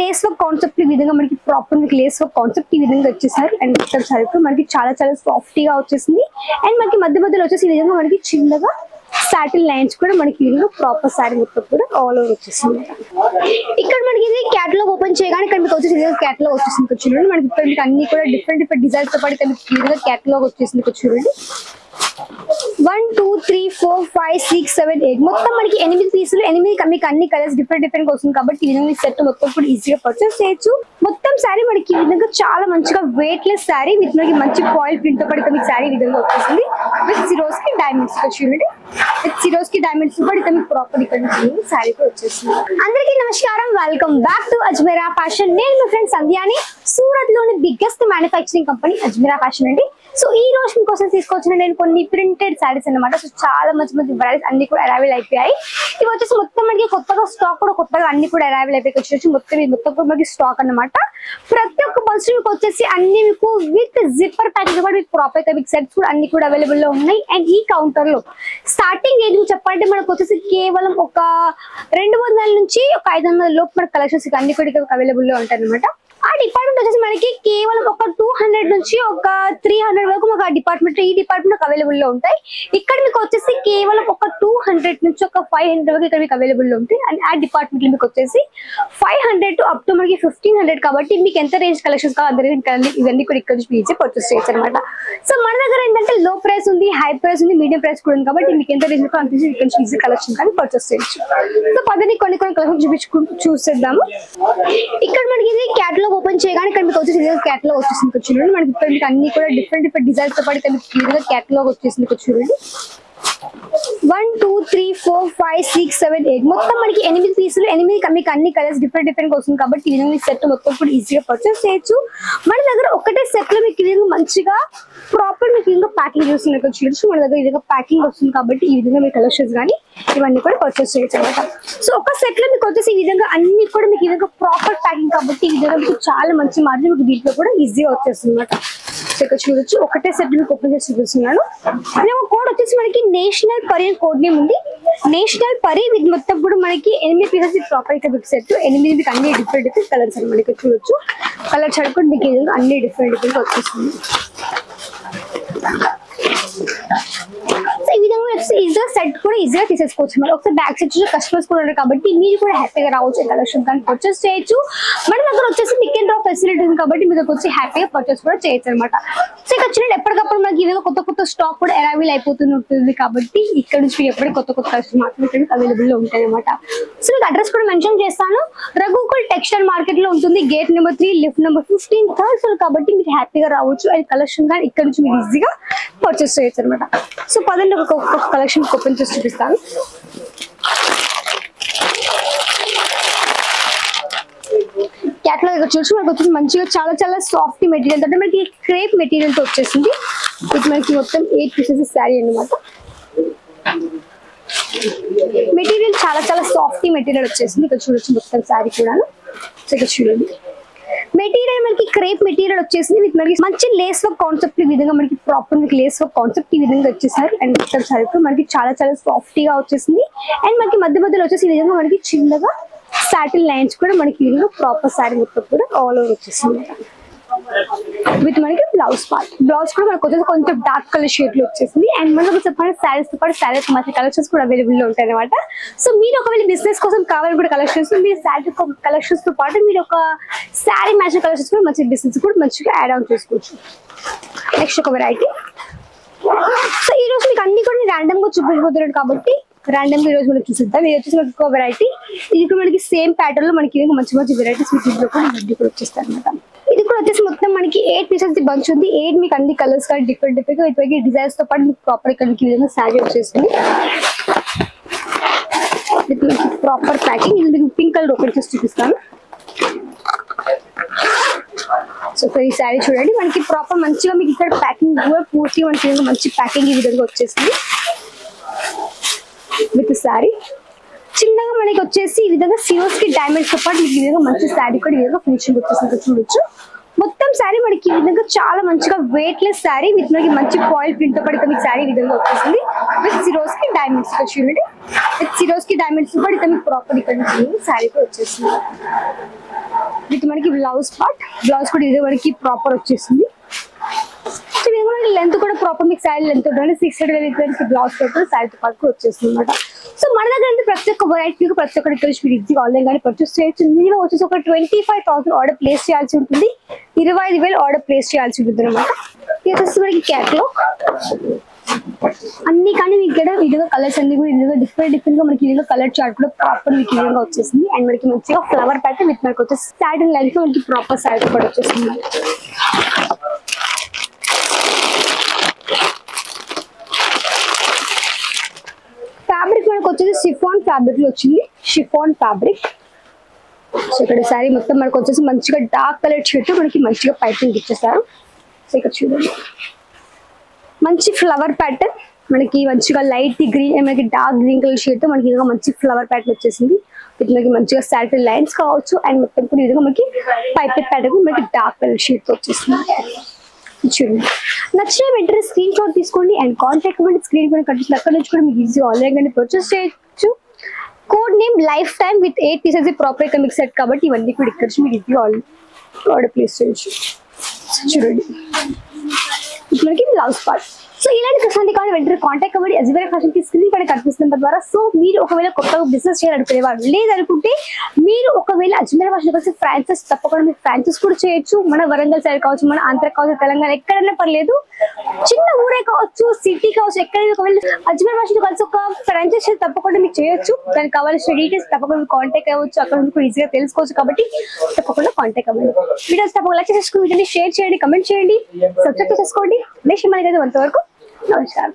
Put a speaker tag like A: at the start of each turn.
A: Lace work concept ఈ విధంగా మనకి ప్రాపర్ లేస్ వర్క్ కాన్సెప్ట్ ఈ విధంగా వచ్చేసారు. అండ్ మొత్తం సారీ మనకి చాలా చాలా సాఫ్ట్ గా వచ్చేసింది. అండ్ మనకి మధ్య మధ్యలో వచ్చేసి ఈ విధంగా మనకి చిన్నగా సాటిల్ లైన్స్ కూడా మనకి ఈ విధంగా ప్రాపర్ సారీ మొత్తం కూడా ఆల్ ఓవర్ వచ్చేసింది. ఇక్కడ మనకి ఇది క్యాటలాగ్ ఓపెన్ చేయగానే ఇక్కడ మీకు వచ్చేసి క్యాటలాగ్ వచ్చేసింది. చూడండి మనకి ఇక్కడ మీకు అన్ని కూడా డిఫరెంట్ డిఫరెంట్ డిజైన్స్ తో పాటు ఇక్కడ ఈ విధంగా క్యాటలాగ్ వచ్చేసింది. చూడండి 1 2 3 4 5 6 7 8 మొత్తం మనకి 8 పీసులు 8 మీకు అన్ని కలర్స్ డిఫరెంట్ డిఫరెంట్ వస్తుంది కాబట్టి ఈ విధంగా సెట్ మొత్తం కూడా ఈజీగా పర్చేస్ చేయొచ్చు. మొత్తం సారీ మనకి ఈ విధంగా చాలా మంచిగా వెయిట్ లెస్ సారీ విత్ మనకి మంచి ఫాయిల్ ప్రింట్ తో పాటు మీకు సారీ విధంగా వచ్చేసింది విత్ జీరోస్ కి డైమండ్స్ చూడండి విత్ జీరోస్ కి డైమండ్స్ కూడా ఇక్కడ మీకు ప్రాపర్ ఇక్కడ సారీ కూడా వచ్చేసింది. అందరికీ నమస్కారం, welcome back to Ajmeera fashion. నేను మీ ఫ్రెండ్ సంధ్యాని, సూరత్ లోని biggest manufacturing company Ajmeera fashion అండి. సో ఈ రోజు మీకోసం తీసుకొచ్చిన నేను కొన్ని ప్రింటెడ్ సారీస్ అన్నమాట. సో చాలా మంచి మంచి వెరైటీస్ అన్ని కూడా అరైవల్ అయిపోయాయి. ఇవి వచ్చేసి మొత్తం మనకి కొత్తగా స్టాక్ కూడా కొత్తగా అన్ని కూడా అరైవల్ అయిపోయి వచ్చేసి మొత్తం కూడా మనకి స్టాక్ అన్నమాట. ప్రతి ఒక్క బల్స్ మీకు వచ్చేసి అన్ని మీకు విత్ జిప్పర్ ప్యాకింగ్ కూడా మీకు ప్రాపర్ మీకు సెట్స్ కూడా అన్ని కూడా అవైలబుల్ లో ఉన్నాయి. అండ్ ఈ కౌంటర్ లో స్టార్టింగ్ రేంజ్ చెప్పాలంటే మనకు వచ్చేసి కేవలం ఒక 200 నుంచి ఒక 500 లోపు మన కలెక్షన్స్ అన్ని కూడా అవైలబుల్ లో ఉంటాయి అనమాట. ఆ డిపార్ట్మెంట్ వచ్చేసి మనకి కేవలం ఒక 200 నుంచి ఒక 300 వరకు మాకు ఈ డిపార్ట్మెంట్ అవైలబుల్ లో ఉంటాయి. ఇక్కడ మీకు వచ్చేసి కేవలం ఒక 200 నుంచి ఒక 500 వరకు ఇక్కడ మీకు అవైలబుల్ లో ఉంటాయి. అండ్ ఆ డిపార్ట్మెంట్ లో మీకు వచ్చేసి 500 టు అప్ టు మనకి 1500 కాబట్టి మీకు ఎంత రేంజ్ కలెక్షన్స్ కావాలి ఇవన్నీ కూడా ఇక్కడ నుంచి ఈజీ పర్చేస్ చేయొచ్చు అనమాట. సో మన దగ్గర ఏంటంటే లో ప్రైస్ ఉంది, హై ప్రైస్ ఉంది, మీడియం ప్రైస్ కూడా ఉంది కాబట్టి మీకు ఎంత రేంజ్ కావాలి ఇక్కడ నుంచి ఈజీ కలెక్షన్ కానీ పర్చేస్ చేయొచ్చు. సో పదని కొన్ని కలెక్షన్ చూసేద్దాము. ఇక్కడ మనకి ఇది క్యాటలాగ్ ఓపెన్ చేయగానే ఇక్కడ మీకు వచ్చేసి క్యాటలాగ్ వచ్చేసింది. చూడండి మనకి ఇక్కడ మీకు అన్ని కూడా డిఫరెంట్ డిఫరెంట్ డిజైన్స్ తో పాటు ఇక్కడ మీకు క్యాటలాగ్ వచ్చేసింది. చూడండి 1 2 3 4 5 6 7 8 మొత్తం మనకి 8 పీసులు 8 మీకు అన్ని కలర్స్ డిఫరెంట్ డిఫరెంట్ వస్తుంది కాబట్టి ఈ విధంగా సెట్ మొత్తం కూడా ఈజీగా పర్చేస్ చేయొచ్చు. మన దగ్గర ఒకటే సెట్ లో మీకు ఈ విధంగా మంచిగా ప్రాపర్ మీకు ఇంకా ప్యాకింగ్ చూస్తుంది. చూడొచ్చు మన దగ్గర ఈ విధంగా ప్యాకింగ్ వస్తుంది కాబట్టి ఈ విధంగా మీ కలెక్షన్స్ కానీ ఇవన్నీ కూడా పర్చేస్ చేయొచ్చు అనమాట. సో ఒక సెట్ లో మీకు వచ్చేసి ఈ విధంగా అన్ని కూడా మీకు ఈ విధంగా ప్రాపర్ ప్యాకింగ్ కాబట్టి ఈ విధంగా మీకు చాలా మంచి మార్జిన్ మీకు దీంట్లో కూడా ఈజీగా వచ్చేస్తుంది అనమాట. సో ఇక్కడ చూడొచ్చు ఒకటే సెట్ మీకు ఓపెన్ చేసి చూపిస్తున్నాను. కోడ్ వచ్చేసి మనకి నేషనల్ పరి కోడ్ నేమ్ ఉంది. నేషనల్ పరి విత్ మొత్తం కూడా మనకి 8 పీసెస్ ప్రాపర్ ఇక్కడ మీకు సెట్ 8 మీకు అన్ని డిఫరెంట్ డిఫరెంట్ కలర్స్ అనమాట. ఇక్కడ చూడొచ్చు కలర్ చదువుకుంటే మీకు ఈ విధంగా అన్ని డిఫరెంట్ డిఫరెంట్ వచ్చేస్తుంది. ఈ విధంగా ఈజీగా సెట్ కూడా ఈజీగా తీసేసుకోవచ్చు అనమాట. ఒకసారి బ్యాక్ సైడ్ చూసి కస్టమర్స్ కూడా ఉన్నారు కాబట్టి మీరు కూడా హ్యాపీగా రావచ్చు, కలెక్షన్ కానీ పర్చేస్ చేయొచ్చు. మన దగ్గర వచ్చేసి పిక్ అండ్ డ్రాప్ ఫెసిలిటీ ఉంది కాబట్టి మీ దగ్గర వచ్చి హ్యాపీగా పర్చేస్ కూడా చేయొచ్చు అనమాట. సో ఇక్కడ వచ్చినట్టు ఎప్పటికప్పుడు మనకి ఈ విధంగా కొత్త స్టాక్ కూడా అరైవల్ అయిపోతుంది కాబట్టి ఇక్కడ నుంచి ఎప్పటికీ కొత్త కస్టమర్స్ అవైలబుల్ లో ఉంటాయి అనమాట. సో మీకు అడ్రస్ కూడా మెన్షన్ చేస్తాను. రఘుకుల్ టెక్స్టైల్ మార్కెట్ లో ఉంటుంది. Gate number 3 lift number 15 third floor కాబట్టి మీరు హ్యాపీగా రావచ్చు. అండ్ కలెక్షన్ కానీ ఇక్కడ నుంచి మీరు ఈజీగా పర్చేస్ చేయొచ్చు అనమాట. సో పదండి ఒక కలెక్షన్ ఓపెన్ చేసి చూపిస్తాను. క్యాటలాగ్ చూసి మనకు వచ్చేసి మంచిగా చాలా చాలా సాఫ్ట్ మెటీరియల్ అంటే మనకి క్రేప్ మెటీరియల్ తో వచ్చేసింది. ఇది మనకి మొత్తం 8 పీసెస్ శారీ అన్నమాట. మెటీరియల్ చాలా చాలా సాఫ్ట్ మెటీరియల్ వచ్చేసింది. ఇక్కడ చూడొచ్చు మొత్తం శారీ కూడా. సో ఇక్కడ చూడండి మెటీరియల్ మనకి క్రేప్ మెటీరియల్ వచ్చేసింది విత్ మనకి మంచి లేస్ వర్క్ కాన్సెప్ట్ ఈ విధంగా మనకి ప్రాపర్ లేస్ వర్క్ కాన్సెప్ట్ ఈ విధంగా వచ్చేసారు. అండ్ మొత్తం సారీ మనకి చాలా చాలా సాఫ్ట్ గా వచ్చేసింది. అండ్ మనకి మధ్య మధ్యలో వచ్చేసి ఈ విధంగా మనకి చిన్నగా సాటిల్ లైన్స్ కూడా మనకి ఈ విధంగా ప్రాపర్ సారీ మొత్తం కూడా ఆల్ ఓవర్ వచ్చేసింది విత్ మనకి బ్లౌజ్ కూడా మనకు వచ్చేసి కొంచెం డార్క్ కలర్ షేడ్ లో వచ్చేసింది. అండ్ మనకు చెప్పండి శారీస్ తో పాటు శారీస్ మంచి కలెక్షన్స్ కూడా అవైలబుల్ లో ఉంటాయి అనమాట. సో మీరు ఒకవేళ బిజినెస్ కోసం కావాలి కూడా కలెక్షన్స్ మీరు శారీ కలెక్షన్స్ తో పాటు మీరు ఒక శారీ మ్యాచింగ్ కలెక్షన్స్ కూడా మంచి బిజినెస్ కూడా మంచిగా యాడ్ ఆన్ చేసుకోవచ్చు. నెక్స్ట్ ఒక వెరైటీ. సో ఈ రోజు మీకు అన్ని కూడా ర్యాండమ్ గా చూపించబోతున్నాడు కాబట్టి ర్యాండమ్ గా ఈ రోజు మనం చూసిద్దాం. ఇది వచ్చేసి మనకి ఒక వెరైటీ. ఇది కూడా మనకి సేమ్ ప్యాటర్న్ లో మనకి మంచి మంచి వెరైటీస్ వీటిలో కూడా వచ్చేస్తాయి అనమాట. ఇది కూడా వచ్చేసి మొత్తం మనకి 8 పీసెస్ బంచ్ ఉంది. 8 మీకు అన్ని కలర్స్ కానీ డిఫరెంట్ డిఫరెంట్ డిజైన్స్ తో పాటు మీకు ప్రాపర్ ఇక్కడ విధంగా శారీ వచ్చేసింది ప్రాపర్ ప్యాకింగ్. ఇది మీకు పింక్ కలర్ ఓపెన్ చేసి చూపిస్తాను. సో ఈ శారీ చూడండి మనకి ప్రాపర్ మంచిగా మీకు ఇక్కడ ప్యాకింగ్ కూడా పూర్తిగా మనకి మంచి ప్యాకింగ్ ఈ విధంగా వచ్చేసింది విత్ శారీ. చిన్నగా మనకి వచ్చేసి ఈ విధంగా సిరోస్ కి డైమండ్స్ తో పాటు ఈ విధంగా మంచి శారీ కూడా ఈ విధంగా ఫినిషింగ్ వచ్చేసింది. చూడొచ్చు మొత్తం శారీ మనకి ఈ విధంగా చాలా మంచిగా వెయిట్ లెస్ శారీ విత్ మనకి మంచి ఫాయిల్ ప్రింట్ తో పాటు మీకు శారీ విధంగా వచ్చేసింది విత్ సిరోస్ కి డైమండ్స్. చూడండి విత్ సిరోస్ కి డైమండ్స్ కూడా ఇక్కడ మీకు ప్రాపర్ ఇక్కడ శారీ కూడా వచ్చేసింది. విత్ మనకి బ్లౌజ్ పార్ట్, బ్లౌజ్ కూడా ఇదే మనకి ప్రాపర్ వచ్చేసింది. సో ఇది మనకి లెంత్ కూడా ప్రాపర్ మీకు శారీ లెంత్ ఉంటుంది 600 బ్లౌజ్ పేపర్ శారీతో పాటు వచ్చేస్తుంది అనమాట. సో మన దగ్గర అంటే ప్రతి ఒక్క వెరైటీ ప్రతి ఒక్కటి ఇక్కడ మీరు ఈజీగా ఆన్లైన్ కానీ పర్చేస్ చేయొచ్చు. మినిమం వచ్చేసి ఒక 25,000 ఆర్డర్ ప్లేస్ చేయాల్సి ఉంటుంది, 25,000 ఆర్డర్ ప్లేస్ చేయాల్సి ఉంటుంది అనమాట. ఇది వచ్చేసి మనకి క్యాట్లాగ్ అన్ని కానీ మీకు ఇక్కడ విధంగా కలర్స్ అన్ని కూడా విధంగా డిఫరెంట్ గా మనకి విధంగా కలర్ చార్ట్ కూడా ప్రాపర్ మీకు విధంగా వచ్చేసింది. అండ్ మనకి మంచిగా ఫ్లవర్ ప్యాటర్న్ విత్ మనకి వచ్చేసి సాటిన్ లైన్స్ మనకి ప్రాపర్ సారీ కూడా వచ్చేసింది. ఫ్యాబ్రిక్ మనకు వచ్చేసి షిఫాన్ ఫ్యాబ్రిక్ లో వచ్చింది, షిఫాన్ ఫ్యాబ్రిక్. సో ఇక్కడ సారీ మొత్తం మనకు వచ్చేసి మంచిగా డార్క్ కలర్ షర్ట్ మనకి మంచిగా పైపింగ్ ఇచ్చేసారు. సో ఇక్కడ చూడండి మంచి ఫ్లవర్ ప్యాటర్న్ మనకి మంచిగా లైట్ గ్రీన్ మనకి డార్క్ గ్రీన్ కలర్ షేడ్ మనకి విధంగా మంచి ఫ్లవర్ ప్యాటర్న్ వచ్చేసింది. మనకి మంచిగా సాటిన్ లైన్స్ కావచ్చు అండ్ మొత్తం కూడా విధంగా మనకి పైపింగ్ ప్యాటర్న్ మనకి డార్క్ కలర్ షేడ్ వచ్చేసింది. చూడండి నచ్చిన వెంటనే స్క్రీన్ షాట్ తీసుకోండి అండ్ కాంటాక్ట్ ఇవ్వండి. స్క్రీన్ పైన కనిపిస్తుంది అక్కడ నుంచి కూడా మీకు ఈజీ ఆన్లైన్ గానే పర్చేస్ చేయొచ్చు. Code name life time with 8 pieces proper ఎకమిక్ set కాబట్టి ఇవన్నీ కూడా ఇక్కడ నుంచి మీరు ఈజీ ఆర్డర్ ప్లేస్ చేయొచ్చు. చూడండి మనకి బ్లౌజ్ పార్ట్. సో ఇలాంటి ప్రశాంతి కానీ వెంటనే కాంటాక్ట్ అవ్వండి. అజ్వీరా ఫ్యాషన్ కి స్క్రీన్ పైన కనిపిస్తున్న ద్వారా. సో మీరు ఒకవేళ కొత్తగా బిజినెస్ చేయాలనుకునేవారు లేదనుకుంటే మీరు ఒకవేళ అజ్వీరా ఫ్యాషన్ వచ్చి ఫ్రాంచైజ్ తప్పకుండా మీరు ఫ్రాంచైజ్ కూడా చేయొచ్చు. మన వరంగల్ సైడ్ కావచ్చు, మన ఆంధ్ర కావచ్చు, తెలంగాణ ఎక్కడైనా పర్లేదు, చిన్న ఊరే కావచ్చు, సిటీ కావచ్చు, ఎక్కడైనా ఒకవేళ అజ్వీరా ఫ్యాషన్ కలిసి ఒక ఫ్రాంచైజ్ తప్పకుండా మీకు చేయొచ్చు. దానికి కావాల్సిన డీటెయిల్స్ తప్పకుండా మీరు కాంటాక్ట్ అవ్వచ్చు, అక్కడ నుంచి కూడా ఈజీగా తెలుసుకోవచ్చు. కాబట్టి తప్పకుండా కాంటాక్ట్ అవ్వండి. వీడియోస్ తప్పకుండా లైక్ చేసుకుని షేర్ చేయండి, కమెంట్ చేయండి, సబ్స్క్రైబ్ చేసుకోండి. నెక్స్ట్ మనకైతే అంతవరకు నమస్కారం.